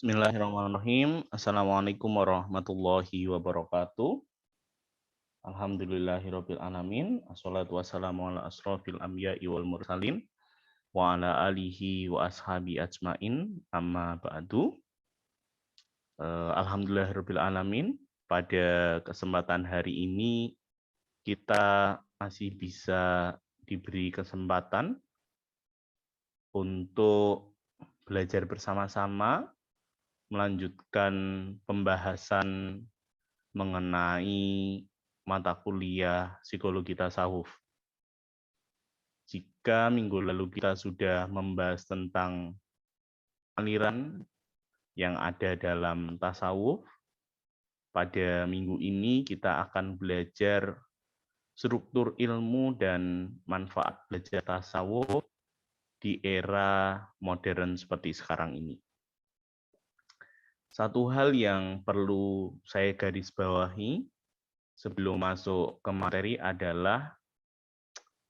Bismillahirrahmanirrahim. Assalamualaikum warahmatullahi wabarakatuh. Alhamdulillahirabbil alamin. Assalatu wassalamu ala asrofil anbiya'i wal mursalin wa ala alihi wa ashabi ajmain. Amma ba'du. Alhamdulillahirabbil alamin. Pada kesempatan hari ini kita masih bisa diberi kesempatan untuk belajar bersama-sama melanjutkan pembahasan mengenai mata kuliah psikologi tasawuf. Jika minggu lalu kita sudah membahas tentang aliran yang ada dalam tasawuf, pada minggu ini kita akan belajar struktur ilmu dan manfaat belajar tasawuf di era modern seperti sekarang ini. Satu hal yang perlu saya garis bawahi sebelum masuk ke materi adalah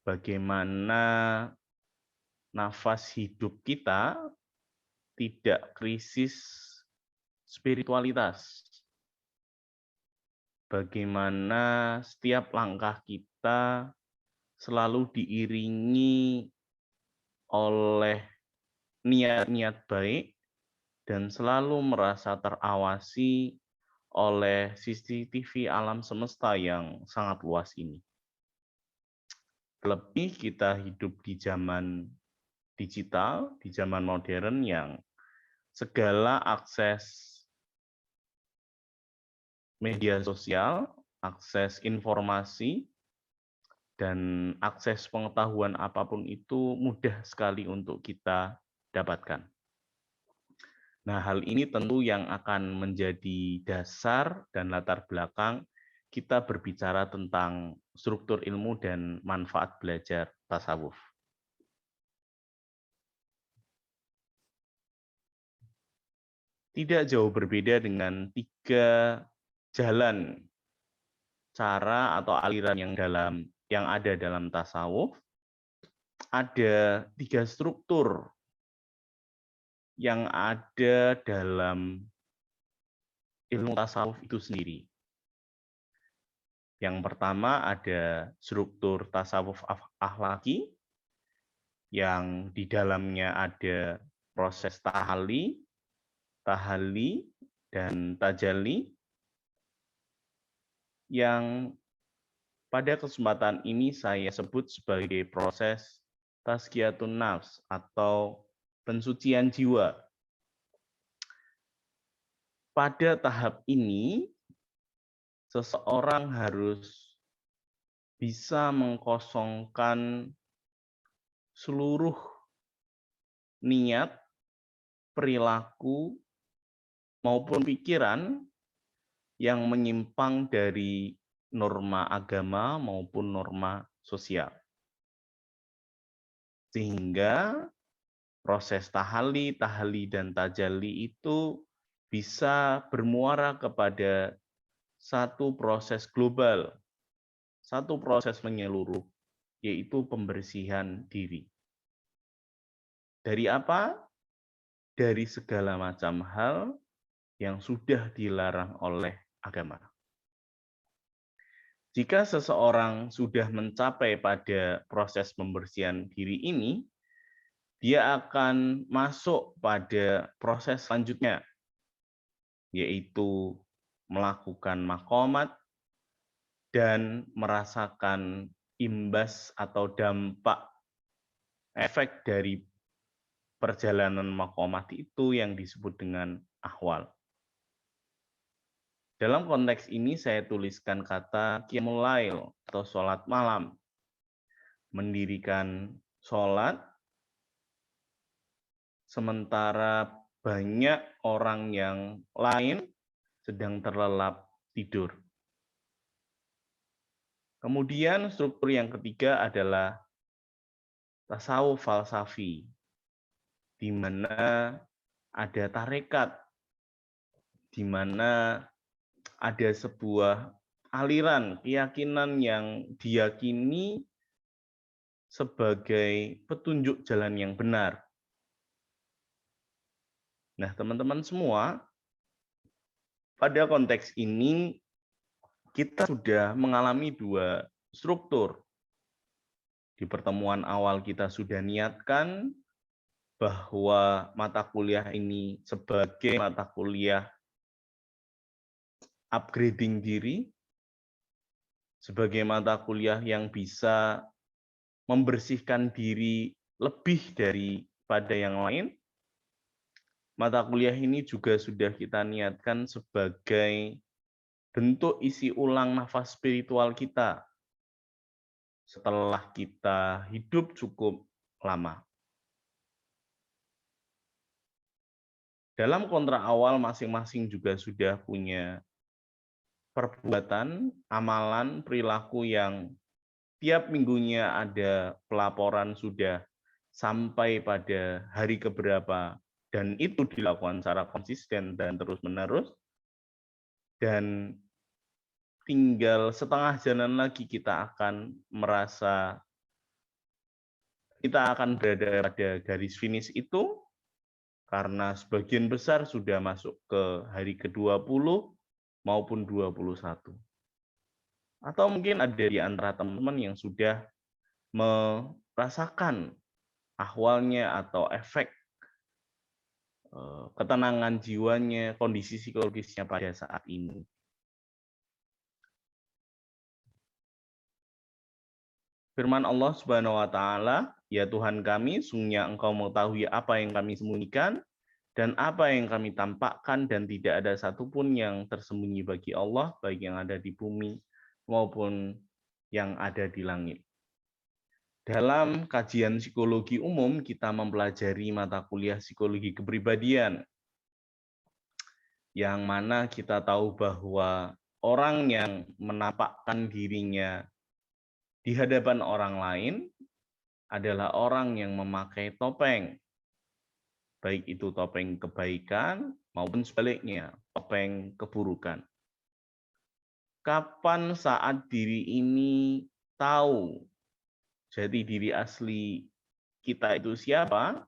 bagaimana nafas hidup kita tidak krisis spiritualitas. Bagaimana setiap langkah kita selalu diiringi oleh niat-niat baik dan selalu merasa terawasi oleh CCTV alam semesta yang sangat luas ini. Lebih kita hidup di zaman digital, di zaman modern yang segala akses media sosial, akses informasi, dan akses pengetahuan apapun itu mudah sekali untuk kita dapatkan. Nah, hal ini tentu yang akan menjadi dasar dan latar belakang kita berbicara tentang struktur ilmu dan manfaat belajar tasawuf. Tidak jauh berbeda dengan tiga jalan cara atau aliran yang ada dalam tasawuf. Ada tiga struktur yang ada dalam ilmu tasawuf itu sendiri. Yang pertama ada struktur tasawuf akhlaki, yang di dalamnya ada proses tahalli, dan tajalli, yang pada kesempatan ini saya sebut sebagai proses tazkiyatun nafs atau pensucian jiwa. Pada tahap ini, seseorang harus bisa mengkosongkan seluruh niat, perilaku, maupun pikiran yang menyimpang dari norma agama maupun norma sosial. Sehingga proses tahalli, dan tajalli itu bisa bermuara kepada satu proses global, satu proses menyeluruh, yaitu pembersihan diri. Dari apa? Dari segala macam hal yang sudah dilarang oleh agama. Jika seseorang sudah mencapai pada proses pembersihan diri ini, dia akan masuk pada proses selanjutnya, yaitu melakukan maqamat dan merasakan imbas atau dampak efek dari perjalanan maqamat itu yang disebut dengan ahwal. Dalam konteks ini saya tuliskan kata qiyamul lail atau sholat malam. Mendirikan sholat sementara banyak orang yang lain sedang terlelap tidur. Kemudian struktur yang ketiga adalah tasawuf falsafi, di mana ada tarekat, di mana ada sebuah aliran keyakinan yang diyakini sebagai petunjuk jalan yang benar. Nah, teman-teman semua, pada konteks ini kita sudah mengalami dua struktur. Di pertemuan awal kita sudah niatkan bahwa mata kuliah ini sebagai mata kuliah upgrading diri, sebagai mata kuliah yang bisa membersihkan diri lebih daripada yang lain. Mata kuliah ini juga sudah kita niatkan sebagai bentuk isi ulang nafas spiritual kita setelah kita hidup cukup lama. Dalam kontrak awal masing-masing juga sudah punya perbuatan, amalan, perilaku yang tiap minggunya ada pelaporan sudah sampai pada hari keberapa, dan itu dilakukan secara konsisten dan terus-menerus. Dan tinggal setengah jalan lagi kita akan merasa kita akan berada pada garis finish itu, karena sebagian besar sudah masuk ke hari ke-20 maupun 21. Atau mungkin ada di antara teman-teman yang sudah merasakan ahwalnya atau efek ketenangan jiwanya, kondisi psikologisnya pada saat ini. Firman Allah Subhanahu wa taala, "Ya Tuhan kami, sungguhnya Engkau mengetahui apa yang kami sembunyikan dan apa yang kami tampakkan, dan tidak ada satupun yang tersembunyi bagi Allah, baik yang ada di bumi maupun yang ada di langit." Dalam kajian psikologi umum, kita mempelajari mata kuliah psikologi kepribadian, yang mana kita tahu bahwa orang yang menampakkan dirinya di hadapan orang lain adalah orang yang memakai topeng, baik itu topeng kebaikan maupun sebaliknya, topeng keburukan. Kapan saat diri ini tahu jati diri asli kita itu siapa,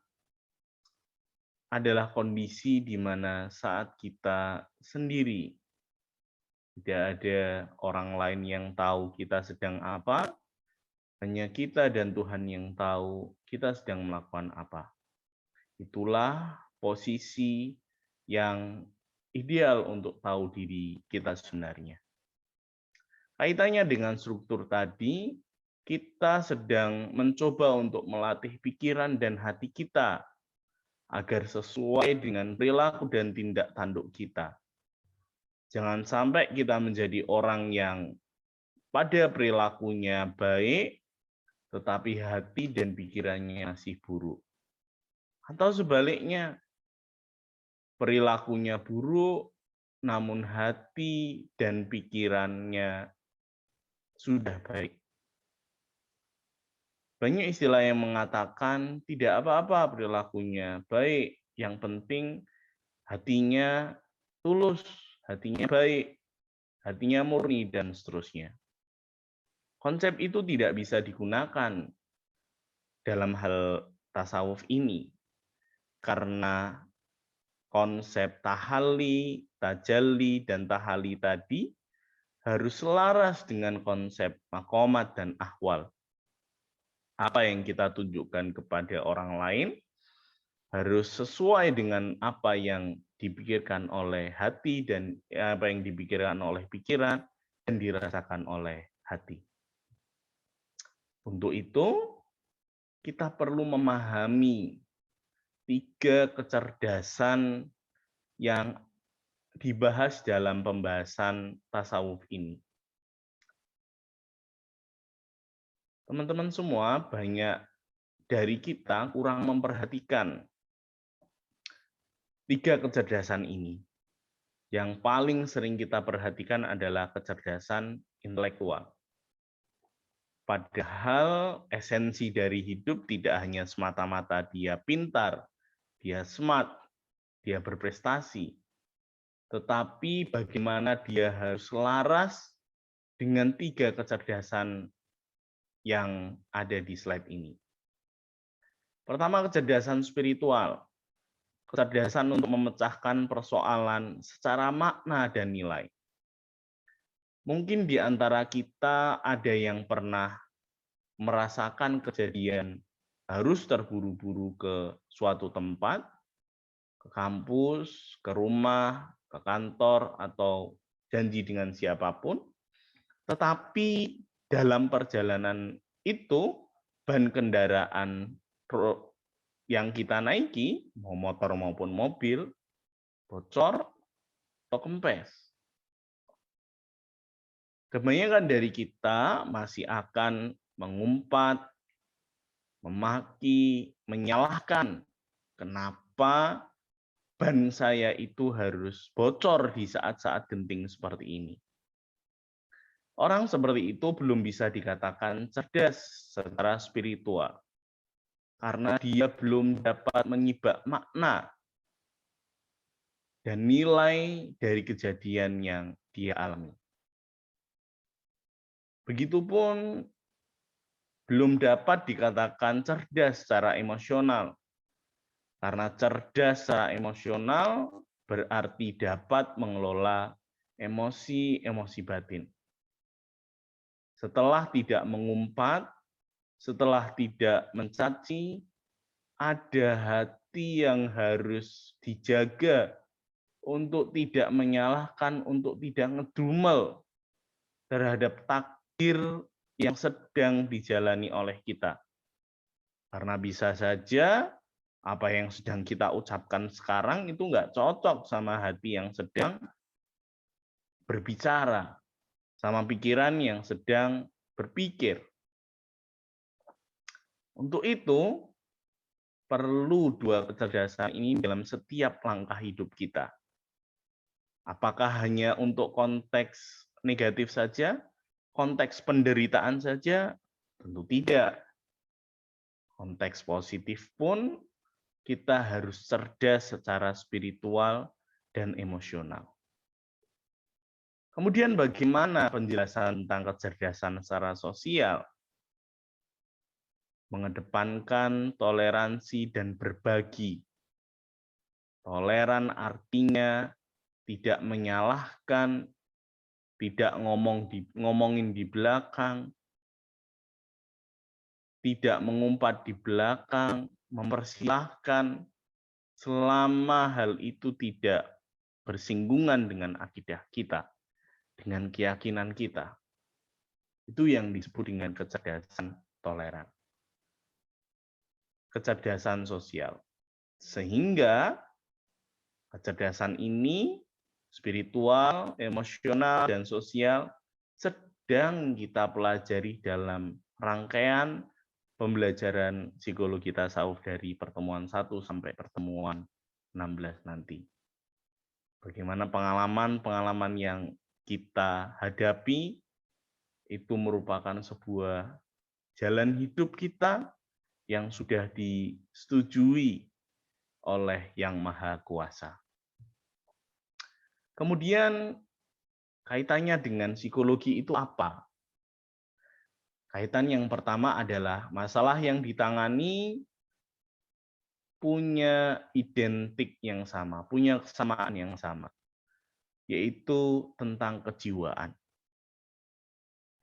adalah kondisi di mana saat kita sendiri, tidak ada orang lain yang tahu kita sedang apa, hanya kita dan Tuhan yang tahu kita sedang melakukan apa. Itulah posisi yang ideal untuk tahu diri kita sebenarnya. Kaitannya dengan struktur tadi, kita sedang mencoba untuk melatih pikiran dan hati kita agar sesuai dengan perilaku dan tindak tanduk kita. Jangan sampai kita menjadi orang yang pada perilakunya baik, tetapi hati dan pikirannya masih buruk. Atau sebaliknya, perilakunya buruk, namun hati dan pikirannya sudah baik. Banyak istilah yang mengatakan tidak apa-apa perilakunya baik, yang penting hatinya tulus, hatinya baik, hatinya murni, dan seterusnya. Konsep itu tidak bisa digunakan dalam hal tasawuf ini, karena konsep tahalli, tajalli, dan tahali tadi harus selaras dengan konsep makomat dan ahwal. Apa yang kita tunjukkan kepada orang lain harus sesuai dengan apa yang dipikirkan oleh hati dan apa yang dipikirkan oleh pikiran dan dirasakan oleh hati. Untuk itu, kita perlu memahami 3 kecerdasan yang dibahas dalam pembahasan tasawuf ini. Teman-teman semua, banyak dari kita kurang memperhatikan 3 kecerdasan ini. Yang paling sering kita perhatikan adalah kecerdasan intelektual. Padahal esensi dari hidup tidak hanya semata-mata dia pintar, dia smart, dia berprestasi, tetapi bagaimana dia harus selaras dengan 3 kecerdasan yang ada di slide ini. Pertama, kecerdasan spiritual. kecerdasan untuk memecahkan persoalan secara makna dan nilai. Mungkin di antara kita ada yang pernah merasakan kejadian harus terburu-buru ke suatu tempat, ke kampus, ke rumah, ke kantor, atau janji dengan siapapun, tetapi dalam perjalanan itu, ban kendaraan yang kita naiki, mau motor maupun mobil, bocor atau kempes. Kebanyakan dari kita masih akan mengumpat, memaki, menyalahkan kenapa ban saya itu harus bocor di saat-saat genting seperti ini. Orang seperti itu belum bisa dikatakan cerdas secara spiritual, karena dia belum dapat menyibak makna dan nilai dari kejadian yang dia alami. Begitupun belum dapat dikatakan cerdas secara emosional, karena cerdas secara emosional berarti dapat mengelola emosi-emosi batin. Setelah tidak mengumpat, setelah tidak mencaci, ada hati yang harus dijaga untuk tidak menyalahkan, untuk tidak ngedumel terhadap takdir yang sedang dijalani oleh kita. Karena bisa saja apa yang sedang kita ucapkan sekarang itu nggak cocok sama hati yang sedang berbicara, sama pikiran yang sedang berpikir. Untuk itu, perlu dua kecerdasan ini dalam setiap langkah hidup kita. Apakah hanya untuk konteks negatif saja, konteks penderitaan saja? Tentu tidak. Konteks positif pun kita harus cerdas secara spiritual dan emosional. Kemudian bagaimana penjelasan tentang kecerdasan secara sosial? Mengedepankan toleransi dan berbagi. Toleran artinya tidak menyalahkan, tidak ngomongin di belakang, tidak mengumpat di belakang, mempersilahkan selama hal itu tidak bersinggungan dengan akidah kita, dengan keyakinan kita. Itu yang disebut dengan kecerdasan toleran. Kecerdasan sosial. Sehingga kecerdasan ini spiritual, emosional, dan sosial sedang kita pelajari dalam rangkaian pembelajaran psikologi tasawuf dari pertemuan 1 sampai pertemuan 16 nanti. Bagaimana pengalaman-pengalaman yang kita hadapi itu merupakan sebuah jalan hidup kita yang sudah disetujui oleh Yang Maha Kuasa. Kemudian kaitannya dengan psikologi itu apa? Kaitan yang pertama adalah masalah yang ditangani punya identik yang sama, punya kesamaan yang sama, yaitu tentang kejiwaan.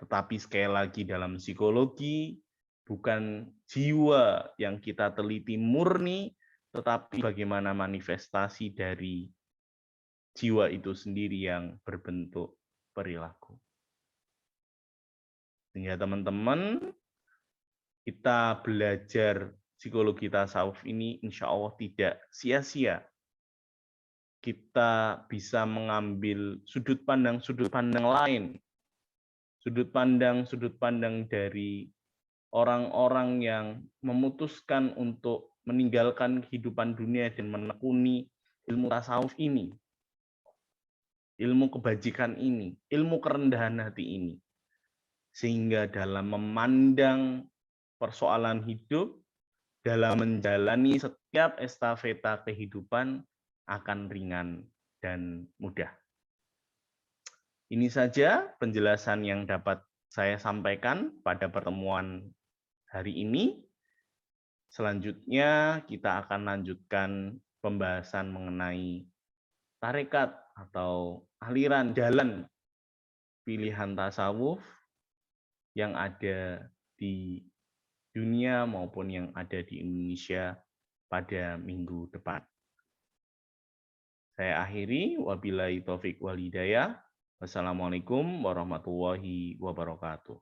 Tetapi sekali lagi dalam psikologi, bukan jiwa yang kita teliti murni, tetapi bagaimana manifestasi dari jiwa itu sendiri yang berbentuk perilaku. Sehingga teman-teman, kita belajar psikologi tasawuf ini insya Allah tidak sia-sia. Kita bisa mengambil sudut pandang lain, sudut pandang dari orang-orang yang memutuskan untuk meninggalkan kehidupan dunia dan menekuni ilmu tasawuf ini, ilmu kebajikan ini, ilmu kerendahan hati ini. Sehingga dalam memandang persoalan hidup, dalam menjalani setiap estafeta kehidupan akan ringan dan mudah. Ini saja penjelasan yang dapat saya sampaikan pada pertemuan hari ini. Selanjutnya kita akan lanjutkan pembahasan mengenai tarekat atau aliran jalan pilihan tasawuf yang ada di dunia maupun yang ada di Indonesia pada minggu depan. Saya akhiri, wabillahi taufik wal hidayah. Wassalamualaikum warahmatullahi wabarakatuh.